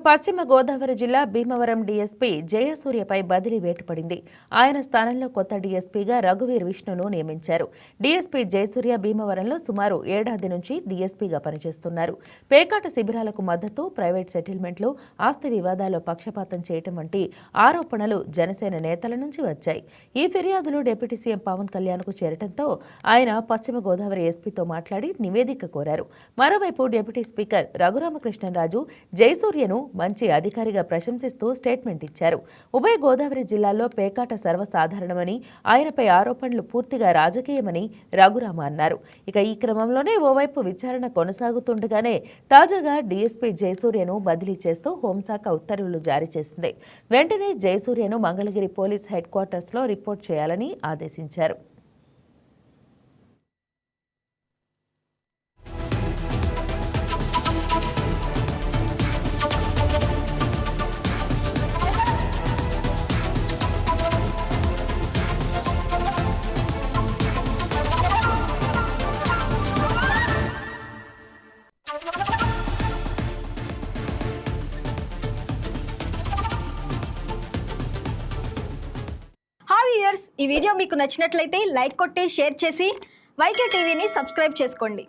పశ్చిమ గోదావరి జిల్లా భీమవరం డీఎస్పీ జయసూర్యపై బదిలీ వేటు పడింది. ఆయన స్థానంలో కొత్త డీఎస్పీగా రఘువీర్ విష్ణును నియమించారు. డీఎస్పీ జయసూర్య భీమవరంలో సుమారు ఏడాది నుంచి డీఎస్పీగా పనిచేస్తున్నారు. పేకాట శిబిరాలకు మద్దతు, ప్రైవేట్ సెటిల్మెంట్లు, ఆస్తి వివాదాల్లో పక్షపాతం చేయటం వంటి ఆరోపణలు జనసేన నేతల నుంచి వచ్చాయి. ఈ ఫిర్యాదులు డిప్యూటీ సీఎం పవన్ కళ్యాణ్కు చేరటంతో ఆయన పశ్చిమ గోదావరి ఎస్పీతో మాట్లాడి నివేదిక కోరారు. మరోవైపు డిప్యూటీ స్పీకర్ రఘురామకృష్ణరాజు జయసూర్యను మంచి అధికారిగా ప్రశంసిస్తూ స్టేట్మెంట్ ఇచ్చారు. ఉభయ గోదావరి జిల్లాల్లో పేకాట సర్వసాధారణమని, ఆయనపై ఆరోపణలు పూర్తిగా రాజకీయమని రఘురామ అన్నారు. ఈ క్రమంలోనే ఓవైపు విచారణ కొనసాగుతుండగానే తాజాగా డీఎస్పీ జయసూర్యను బదిలీ చేస్తూ హోంశాఖ ఉత్తర్వులు జారీ చేసింది. వెంటనే జయసూర్యను మంగళగిరి పోలీస్ హెడ్ క్వార్టర్స్లో రిపోర్ట్ చేయాలని ఆదేశించారు. ఈ వీడియో మీకు నచ్చినట్లయితే లైక్ కొట్టి షేర్ చేసి వైకే టీవీని సబ్స్క్రైబ్ చేసుకోండి.